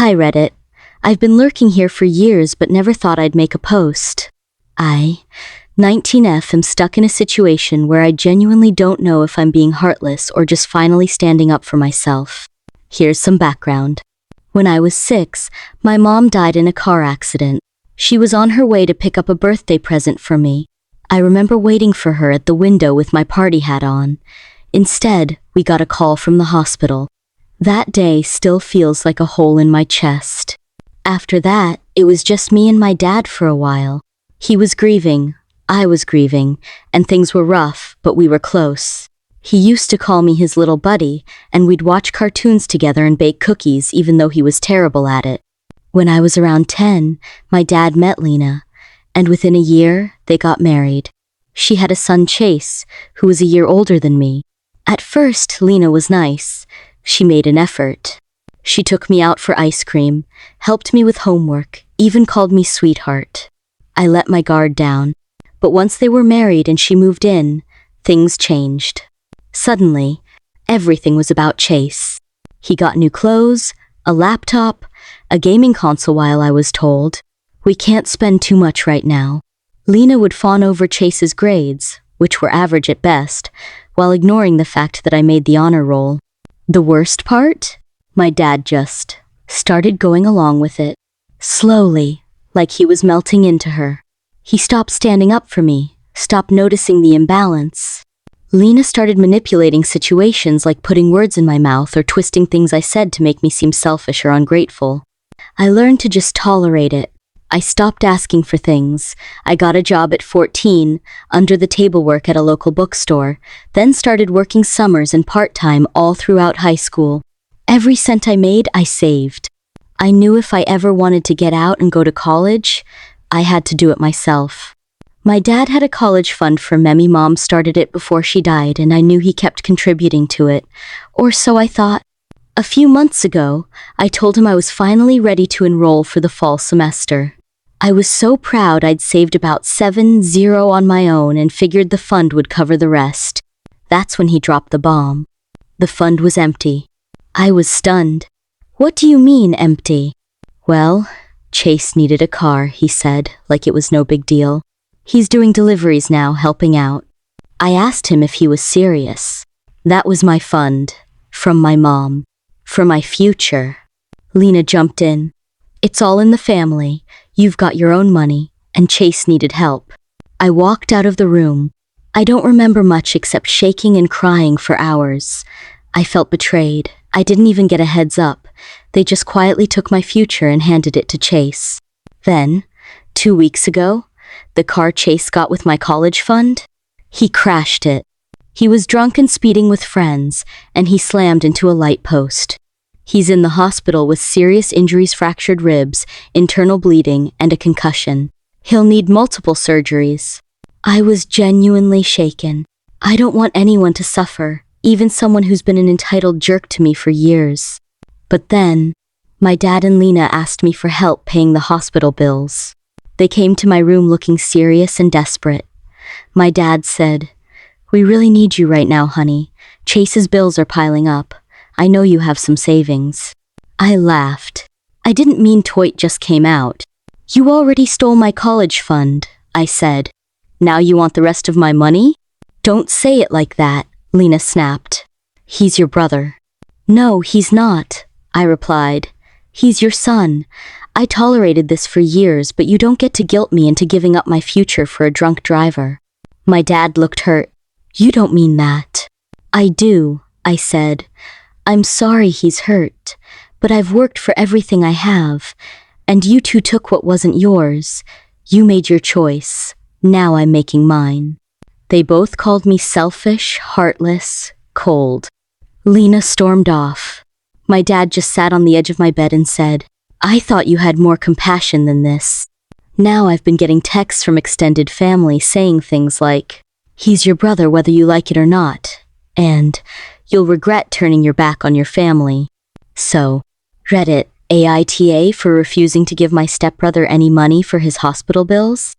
Hi Reddit. I've been lurking here for years but never thought I'd make a post. I, 19F, am stuck in a situation where I genuinely don't know if I'm being heartless or just finally standing up for myself. Here's some background. When I was 6, my mom died in a car accident. She was on her way to pick up a birthday present for me. I remember waiting for her at the window with my party hat on. Instead, we got a call from the hospital. That day still feels like a hole in my chest. After that, it was just me and my dad for a while. He was grieving, I was grieving, and things were rough, but we were close. He used to call me his little buddy, and we'd watch cartoons together and bake cookies even though he was terrible at it. When I was around 10, my dad met Lena, and within a year, they got married. She had a son, Chase, who was a year older than me. At first, Lena was nice. She made an effort. She took me out for ice cream, helped me with homework, even called me sweetheart. I let my guard down. But once they were married and she moved in, things changed. Suddenly, everything was about Chase. He got new clothes, a laptop, a gaming console while I was told, "We can't spend too much right now." Lena would fawn over Chase's grades, which were average at best, while ignoring the fact that I made the honor roll. The worst part? My dad just started going along with it. Slowly, like he was melting into her. He stopped standing up for me, stopped noticing the imbalance. Lena started manipulating situations like putting words in my mouth or twisting things I said to make me seem selfish or ungrateful. I learned to just tolerate it. I stopped asking for things. I got a job at 14, under the table work at a local bookstore, then started working summers and part-time all throughout high school. Every cent I made, I saved. I knew if I ever wanted to get out and go to college, I had to do it myself. My dad had a college fund for me. Mom started it before she died, and I knew he kept contributing to it. Or so I thought. A few months ago, I told him I was finally ready to enroll for the fall semester. I was so proud I'd saved about $7,000 on my own and figured the fund would cover the rest. That's when he dropped the bomb. The fund was empty. I was stunned. "What do you mean, empty?" "Well, Chase needed a car," he said, like it was no big deal. "He's doing deliveries now, helping out." I asked him if he was serious. That was my fund. From my mom. For my future. Lena jumped in. "It's all in the family. You've got your own money, and Chase needed help." I walked out of the room. I don't remember much except shaking and crying for hours. I felt betrayed. I didn't even get a heads up. They just quietly took my future and handed it to Chase. Then, 2 weeks ago, the car Chase got with my college fund, he crashed it. He was drunk and speeding with friends, and he slammed into a light post. He's in the hospital with serious injuries, fractured ribs, internal bleeding, and a concussion. He'll need multiple surgeries. I was genuinely shaken. I don't want anyone to suffer, even someone who's been an entitled jerk to me for years. But then, my dad and Lena asked me for help paying the hospital bills. They came to my room looking serious and desperate. My dad said, "We really need you right now, honey. Chase's bills are piling up. I know you have some savings." I laughed. "I didn't mean Toit just came out." "You already stole my college fund," I said. "Now you want the rest of my money?" "Don't say it like that," Lena snapped. "He's your brother." "No, he's not," I replied. "He's your son. I tolerated this for years, but you don't get to guilt me into giving up my future for a drunk driver." My dad looked hurt. "You don't mean that." "I do," I said. "I'm sorry he's hurt, but I've worked for everything I have, and you two took what wasn't yours. You made your choice. Now I'm making mine." They both called me selfish, heartless, cold. Lena stormed off. My dad just sat on the edge of my bed and said, "I thought you had more compassion than this." Now I've been getting texts from extended family saying things like, "He's your brother whether you like it or not," and "You'll regret turning your back on your family." So, Reddit, AITA for refusing to give my stepbrother any money for his hospital bills?